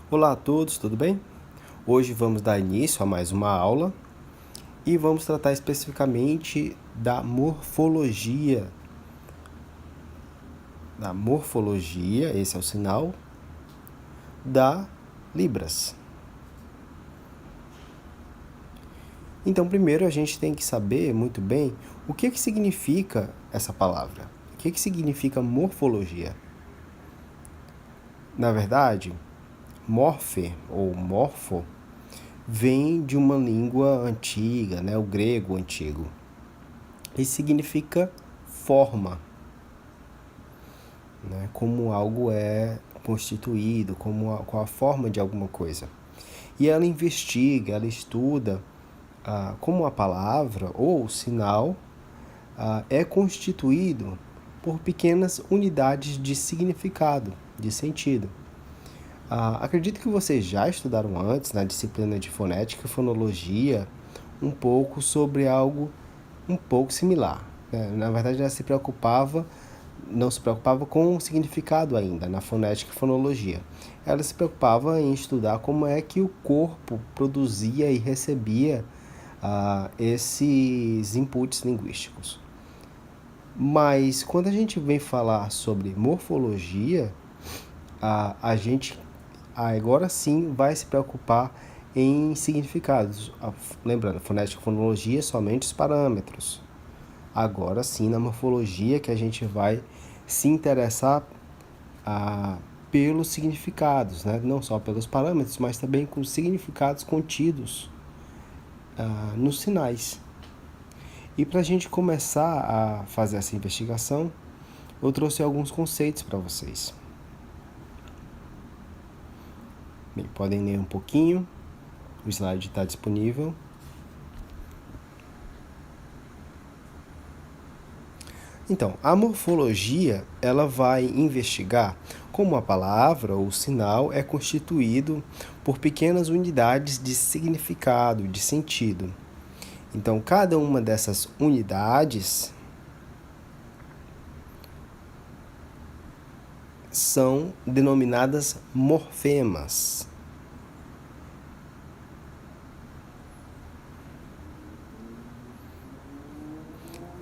Olá a todos, tudo bem? Hoje vamos dar início a mais uma aula e vamos tratar especificamente da morfologia. Esse é o sinal, da Libras. Então, primeiro a gente tem que saber muito bem o que significa essa palavra. O que significa morfologia? Na verdade, morfe ou morfo vem de uma língua antiga, o grego antigo, e significa forma, como algo é constituído, qual a forma de alguma coisa. E ela investiga, ela estuda como a palavra ou o sinal é constituído por pequenas unidades de significado, de sentido. Acredito que vocês já estudaram antes, na disciplina de fonética e fonologia, um pouco sobre algo um pouco similar. Na verdade, ela não se preocupava com o significado ainda, na fonética e fonologia. Ela se preocupava em estudar como é que o corpo produzia e recebia esses inputs linguísticos. Mas, quando a gente vem falar sobre morfologia, a gente agora sim vai se preocupar em significados. Lembrando, fonética e fonologia somente os parâmetros. Agora sim, na morfologia, que a gente vai se interessar pelos significados, não só pelos parâmetros, mas também com os significados contidos nos sinais. E para a gente começar a fazer essa investigação, eu trouxe alguns conceitos para vocês. Bem, podem ler um pouquinho, o slide está disponível. Então, a morfologia, ela vai investigar como a palavra ou o sinal é constituído por pequenas unidades de significado, de sentido. Então, cada uma dessas unidades são denominadas morfemas.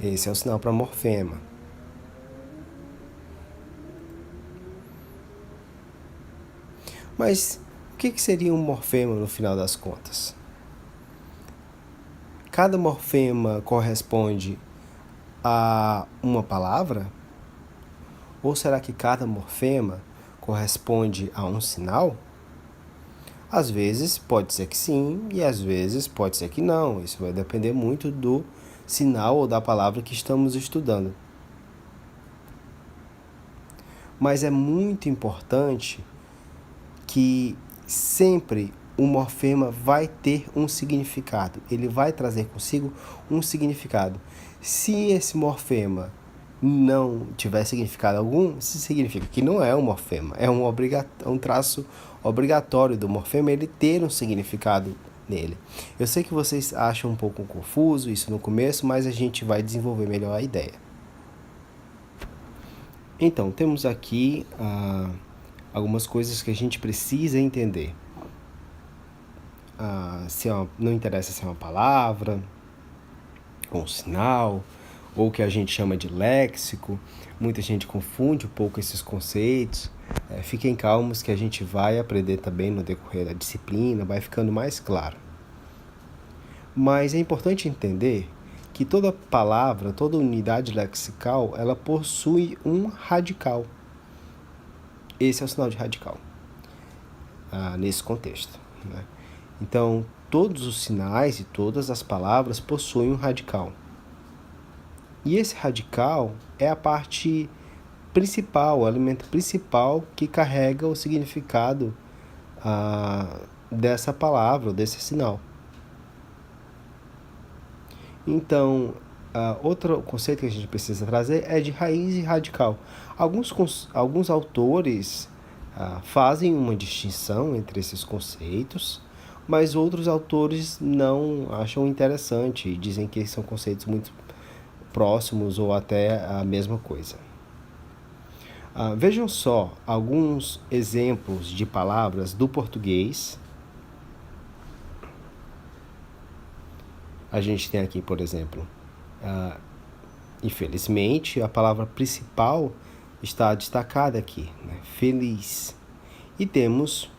Esse é o sinal para morfema. Mas o que seria um morfema no final das contas? Cada morfema corresponde a uma palavra? Ou será que cada morfema corresponde a um sinal? Às vezes pode ser que sim e às vezes pode ser que não. Isso vai depender muito do sinal ou da palavra que estamos estudando. Mas é muito importante que sempre o morfema vai ter um significado. Ele vai trazer consigo um significado. Se esse morfema não tiver significado algum, isso significa que não é um morfema. É um traço obrigatório do morfema ele ter um significado nele. Eu sei que vocês acham um pouco confuso isso no começo, mas a gente vai desenvolver melhor a ideia. Então, temos aqui algumas coisas que a gente precisa entender. Não interessa se é uma palavra, ou um sinal, ou o que a gente chama de léxico. Muita gente confunde um pouco esses conceitos. Fiquem calmos que a gente vai aprender também no decorrer da disciplina, vai ficando mais claro. Mas é importante entender que toda palavra, toda unidade lexical, ela possui um radical. Esse é o sinal de radical, nesse contexto. Então, todos os sinais e todas as palavras possuem um radical. E esse radical é a parte principal, o elemento principal que carrega o significado dessa palavra, desse sinal. Então, outro conceito que a gente precisa trazer é de raiz e radical. Alguns autores fazem uma distinção entre esses conceitos, mas outros autores não acham interessante e dizem que são conceitos muito próximos ou até a mesma coisa. Vejam só alguns exemplos de palavras do português. A gente tem aqui, por exemplo, infelizmente, a palavra principal está destacada aqui, né? Feliz. E temos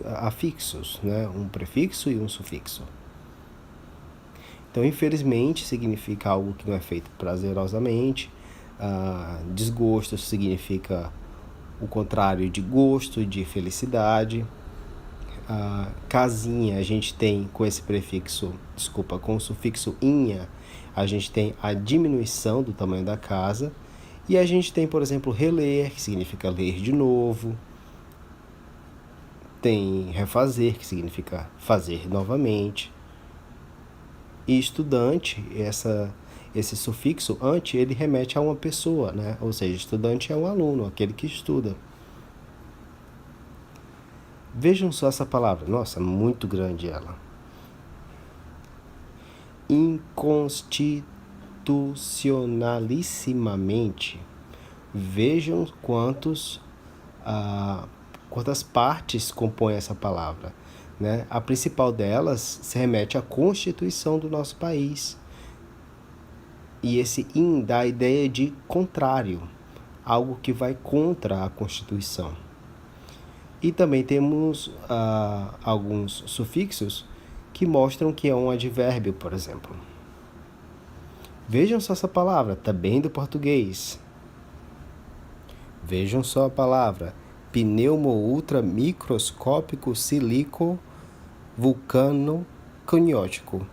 afixos, né? Um prefixo e um sufixo. Então, infelizmente, significa algo que não é feito prazerosamente. Desgosto significa o contrário de gosto, de felicidade. Casinha, a gente tem com esse prefixo, com o sufixo inha, a gente tem a diminuição do tamanho da casa. E a gente tem, por exemplo, reler, que significa ler de novo. Tem refazer, que significa fazer novamente. E estudante, esse sufixo ante, ele remete a uma pessoa, né? Ou seja, estudante é um aluno, aquele que estuda. Vejam só essa palavra. Nossa, muito grande ela. Inconstitucionalissimamente. Vejam quantas partes compõem essa palavra, né? A principal delas se remete à Constituição do nosso país. E esse in dá a ideia de contrário, algo que vai contra a Constituição. E também temos alguns sufixos que mostram que é um advérbio, por exemplo. Vejam só essa palavra, também do português. Vejam só a palavra pneumo-ultramicroscópico sílico vulcano-caniótico.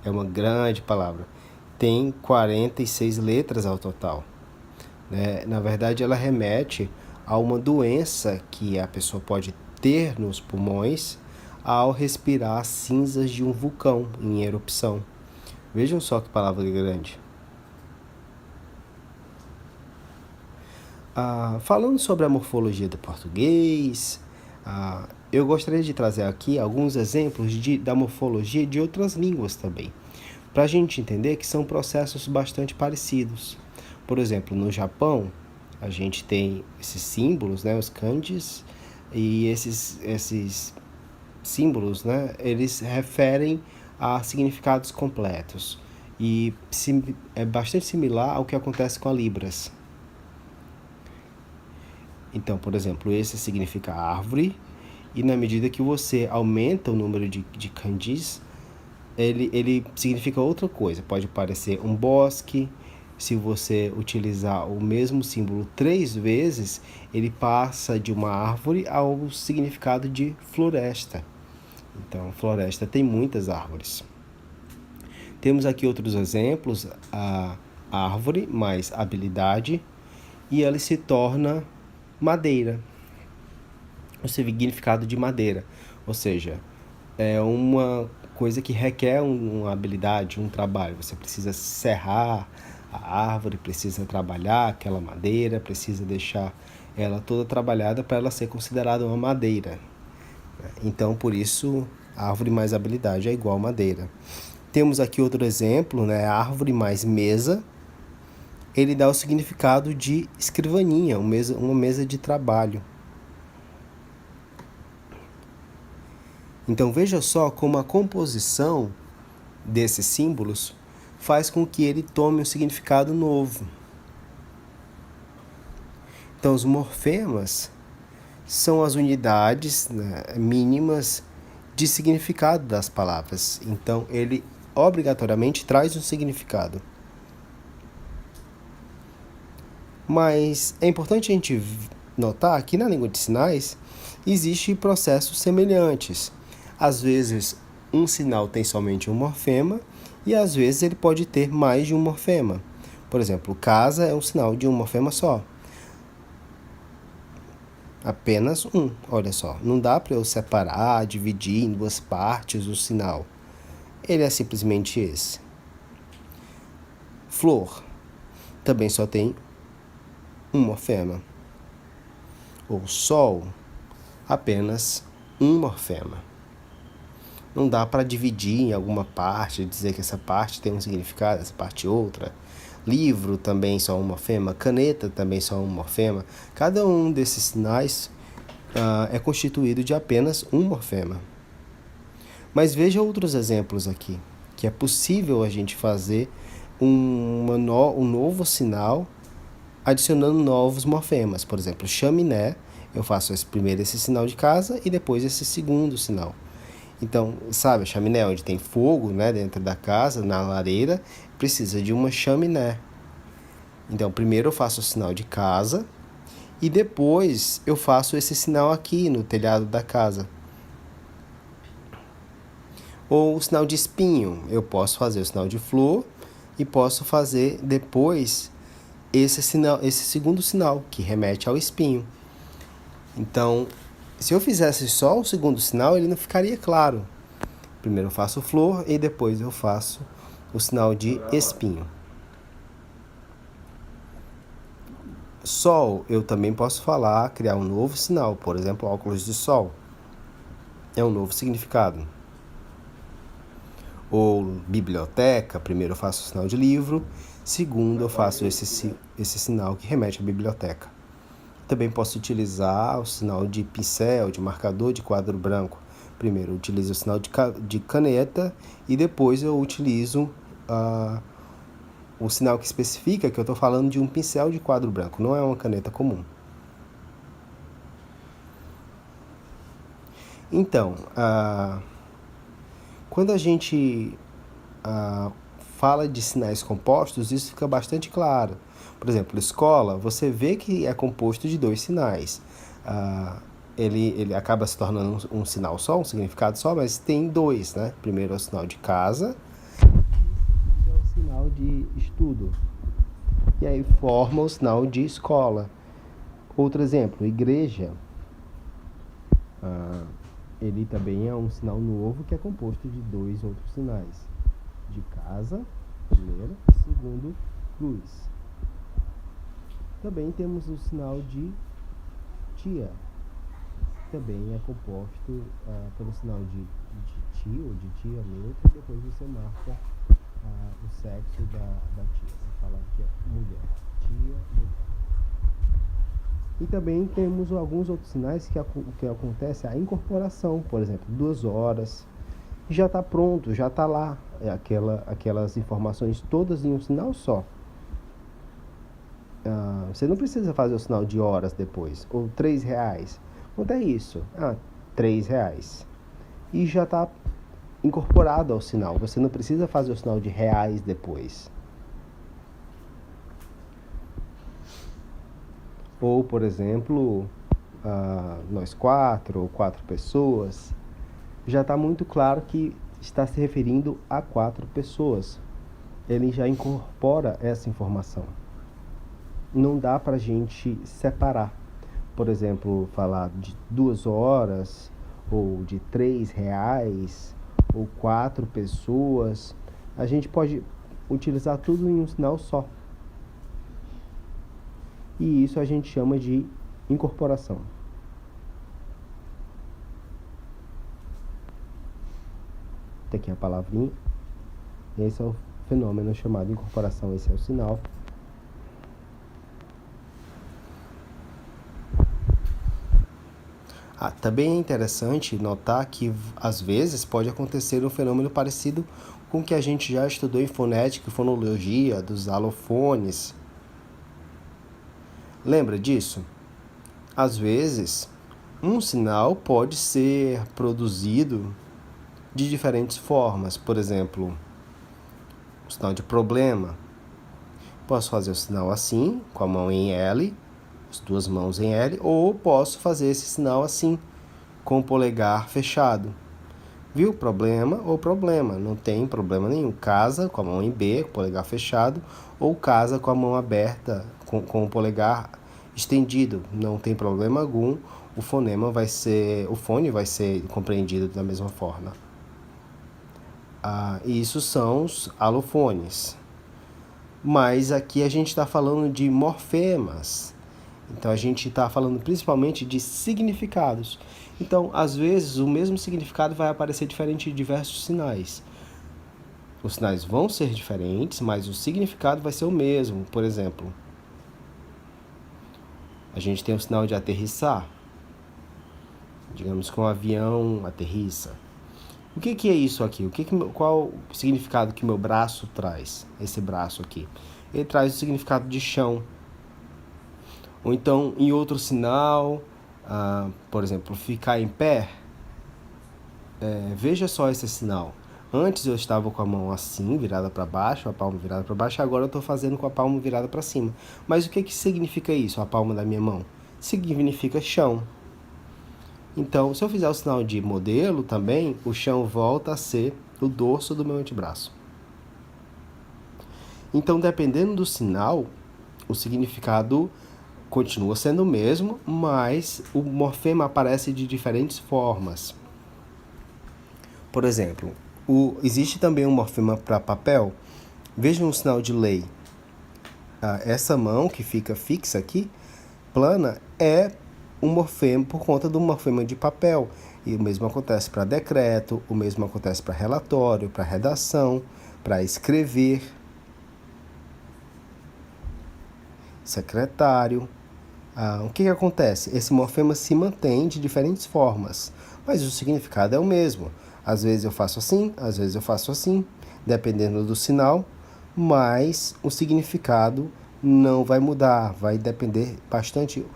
É uma grande palavra. Tem 46 letras ao total. Na verdade, ela remete a uma doença que a pessoa pode ter nos pulmões ao respirar cinzas de um vulcão em erupção. Vejam só que palavra grande. Falando sobre a morfologia do português, eu gostaria de trazer aqui alguns exemplos da morfologia de outras línguas também, para a gente entender que são processos bastante parecidos. Por exemplo, no Japão, a gente tem esses símbolos, né, os kanjis, e esses símbolos, né, eles referem a significados completos. E é bastante similar ao que acontece com a Libras. Então, por exemplo, esse significa árvore, e na medida que você aumenta o número de kanjis, ele significa outra coisa. Pode parecer um bosque. Se você utilizar o mesmo símbolo 3 vezes, ele passa de uma árvore ao significado de floresta. Então, floresta tem muitas árvores. Temos aqui outros exemplos. A árvore mais habilidade, e ela se torna madeira. O significado de madeira. Ou seja, é uma coisa que requer uma habilidade, um trabalho. Você precisa serrar a árvore, precisa trabalhar aquela madeira, precisa deixar ela toda trabalhada para ela ser considerada uma madeira. Então, por isso, árvore mais habilidade é igual madeira. Temos aqui outro exemplo, né? Árvore mais mesa. Ele dá o significado de escrivaninha, uma mesa de trabalho. Então, veja só como a composição desses símbolos faz com que ele tome um significado novo. Então, os morfemas são as unidades, né, mínimas de significado das palavras. Então, ele obrigatoriamente traz um significado. Mas é importante a gente notar que na língua de sinais existem processos semelhantes. Às vezes, um sinal tem somente um morfema e às vezes ele pode ter mais de um morfema. Por exemplo, casa é um sinal de um morfema só. Apenas um, olha só. Não dá para eu separar, dividir em duas partes o sinal. Ele é simplesmente esse. Flor também só tem um morfema. O sol, apenas um morfema. Não dá para dividir em alguma parte, dizer que essa parte tem um significado, essa parte outra. Livro também só um morfema, caneta também só um morfema. Cada um desses sinais é constituído de apenas um morfema. Mas veja outros exemplos aqui, que é possível a gente fazer um novo sinal adicionando novos morfemas. Por exemplo, chaminé, eu faço primeiro esse sinal de casa e depois esse segundo sinal. Então, sabe, a chaminé, onde tem fogo, né, dentro da casa, na lareira, precisa de uma chaminé. Então, primeiro eu faço o sinal de casa e depois eu faço esse sinal aqui no telhado da casa. Ou o sinal de espinho, eu posso fazer o sinal de flor e posso fazer depois esse segundo sinal, que remete ao espinho. Então, se eu fizesse só o segundo sinal, ele não ficaria claro. Primeiro eu faço flor e depois eu faço o sinal de espinho. Sol, eu também posso criar um novo sinal, por exemplo, óculos de sol. É um novo significado. Ou biblioteca, primeiro eu faço o sinal de livro, segundo eu faço esse sinal que remete à biblioteca. Também posso utilizar o sinal de pincel, de marcador, de quadro branco. Primeiro eu utilizo o sinal de caneta e depois eu utilizo o sinal que especifica que eu estou falando de um pincel de quadro branco, não é uma caneta comum. Então, quando a gente fala de sinais compostos, isso fica bastante claro. Por exemplo, escola, você vê que é composto de dois sinais. Ele acaba se tornando um sinal só, um significado só, mas tem dois, né? Primeiro é o sinal de casa e é o sinal de estudo. E aí forma o sinal de escola. Outro exemplo, igreja. Ele também é um sinal novo que é composto de dois outros sinais. De casa, primeiro, segundo, cruz. Também temos o sinal de tia. Também é composto pelo sinal de tio ou de tia neutra, e depois você marca o sexo da tia. Vou falar que é mulher. Tia, mulher. E também temos alguns outros sinais que acontece a incorporação, por exemplo, 2 horas. Já está pronto, já está lá aquelas informações todas em um sinal só. Você não precisa fazer o sinal de horas depois, ou R$3. Quanto é isso? R$3. E já está incorporado ao sinal, você não precisa fazer o sinal de reais depois. Ou, por exemplo, nós 4 ou 4 pessoas, já está muito claro que está se referindo a 4 pessoas. Ele já incorpora essa informação. Não dá para a gente separar. Por exemplo, falar de 2 horas, ou de R$3, ou 4 pessoas. A gente pode utilizar tudo em um sinal só. E isso a gente chama de incorporação. Tem aqui a palavrinha. Esse é o fenômeno chamado incorporação, esse é o sinal. Também é interessante notar que, às vezes, pode acontecer um fenômeno parecido com o que a gente já estudou em fonética e fonologia, dos alofones. Lembra disso? Às vezes, um sinal pode ser produzido de diferentes formas. Por exemplo, o sinal de problema. Posso fazer o sinal assim, com a mão em L, as 2 mãos em L, ou posso fazer esse sinal assim, com o polegar fechado. Viu? Problema ou problema, não tem problema nenhum. Casa com a mão em B, com o polegar fechado, ou casa com a mão aberta, com o polegar estendido, não tem problema algum. O fone vai ser compreendido da mesma forma. E isso são os alofones. Mas aqui a gente está falando de morfemas. Então a gente está falando principalmente de significados. Então, às vezes, o mesmo significado vai aparecer diferente de diversos sinais. Os sinais vão ser diferentes, mas o significado vai ser o mesmo. Por exemplo, a gente tem o sinal de aterrissar. Digamos que um avião aterrissa. O que é isso aqui? Qual o significado que meu braço traz? Esse braço aqui. Ele traz o significado de chão. Ou então, em outro sinal, por exemplo, ficar em pé. Veja só esse sinal. Antes eu estava com a mão assim, virada para baixo, a palma virada para baixo, agora eu estou fazendo com a palma virada para cima. Mas o que significa isso, a palma da minha mão? Significa chão. Então, se eu fizer o sinal de modelo também, o chão volta a ser o dorso do meu antebraço. Então, dependendo do sinal, o significado continua sendo o mesmo, mas o morfema aparece de diferentes formas. Por exemplo, existe também um morfema para papel. Veja um sinal de lei. Essa mão que fica fixa aqui, plana, é um morfema por conta do morfema de papel. E o mesmo acontece para decreto, o mesmo acontece para relatório, para redação, para escrever, secretário. O que acontece? Esse morfema se mantém de diferentes formas, mas o significado é o mesmo. Às vezes eu faço assim, às vezes eu faço assim, dependendo do sinal, mas o significado não vai mudar, vai depender bastante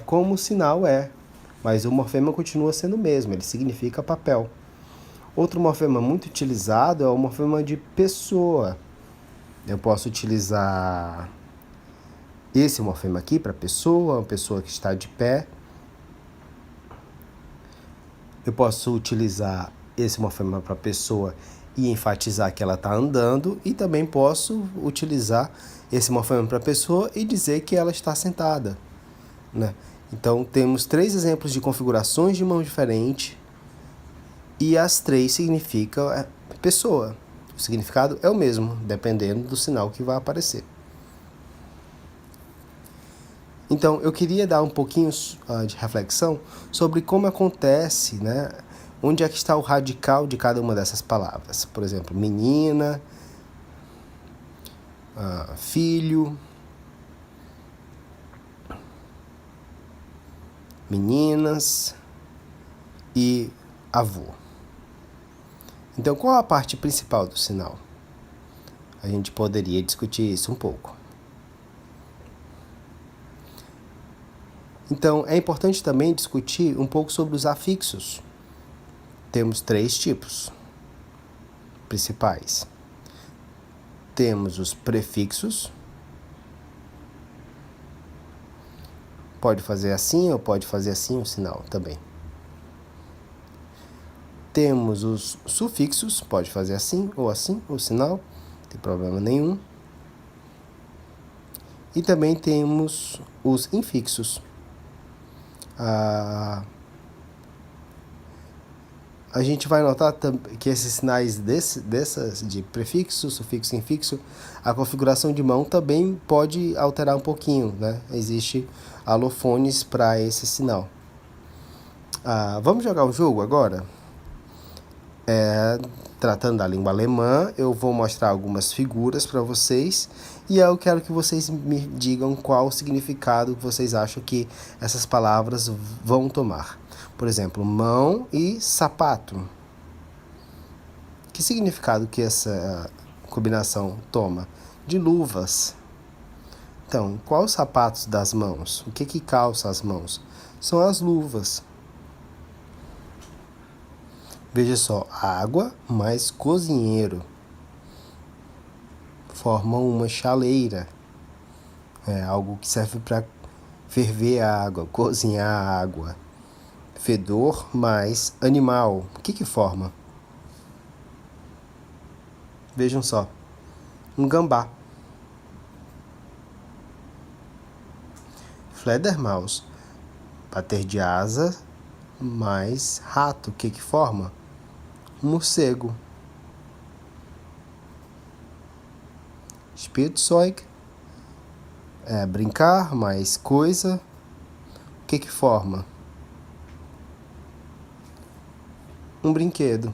como o sinal é, mas o morfema continua sendo o mesmo, ele significa papel. Outro morfema muito utilizado é o morfema de pessoa. Eu posso utilizar esse morfema aqui para pessoa, uma pessoa que está de pé. Eu posso utilizar esse morfema para pessoa e enfatizar que ela está andando, e também posso utilizar esse morfema para pessoa e dizer que ela está sentada, né? Então, temos 3 exemplos de configurações de mão diferentes e as 3 significam pessoa. O significado é o mesmo, dependendo do sinal que vai aparecer. Então, eu queria dar um pouquinho de reflexão sobre como acontece, né? Onde é que está o radical de cada uma dessas palavras. Por exemplo, menina, filho, meninas e avô. Então, qual a parte principal do sinal? A gente poderia discutir isso um pouco. Então, é importante também discutir um pouco sobre os afixos. Temos 3 tipos principais. Temos os prefixos. Pode fazer assim ou pode fazer assim o sinal também. Temos os sufixos, pode fazer assim o sinal, não tem problema nenhum. E também temos os infixos. A gente vai notar que esses sinais dessas de prefixo, sufixo e infixo, a configuração de mão também pode alterar um pouquinho, né? Existe alofones para esse sinal. Vamos jogar um jogo agora? Tratando da língua alemã, eu vou mostrar algumas figuras para vocês e eu quero que vocês me digam qual o significado que vocês acham que essas palavras vão tomar. Por exemplo, mão e sapato. Que significado que essa combinação toma? De luvas. Então, quais os sapatos das mãos? O que calça as mãos? São as luvas. Veja só, água mais cozinheiro formam uma chaleira. É algo que serve para ferver a água, cozinhar a água. Fedor mais animal. O que forma? Vejam só, um gambá. Fledermaus, bater de asa mais rato. O que forma? Um morcego. Spielzeug, brincar mais coisa. O que forma? Um brinquedo.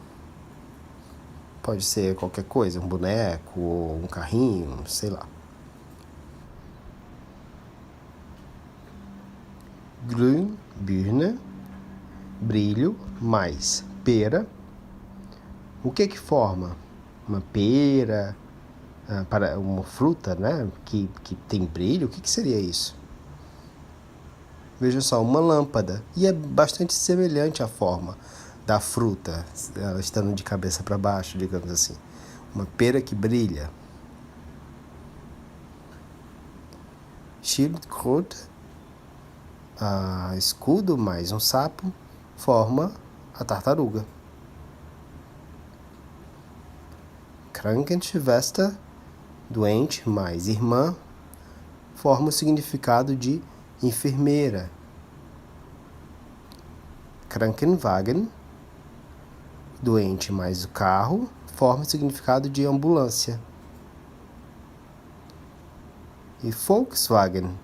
Pode ser qualquer coisa, um boneco ou um carrinho, sei lá. Grün, Birne, brilho, mais pera. O que forma? Uma pera, para uma fruta, né? Que tem brilho, o que seria isso? Veja só, uma lâmpada. E é bastante semelhante à forma da fruta, ela estando de cabeça para baixo, digamos assim. Uma pera que brilha. Schildkröte, escudo mais um sapo, forma a tartaruga. Krankenschwester, doente mais irmã, forma o significado de enfermeira. Krankenwagen, doente mais o carro, forma o significado de ambulância. E Volkswagen,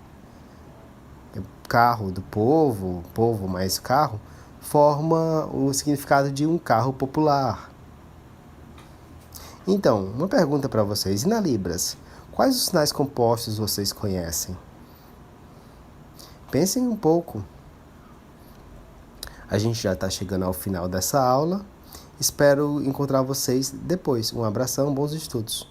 carro do povo, povo mais carro, forma o significado de um carro popular. Então, uma pergunta para vocês, e na Libras? Quais os sinais compostos vocês conhecem? Pensem um pouco. A gente já está chegando ao final dessa aula. Espero encontrar vocês depois. Um abração, bons estudos.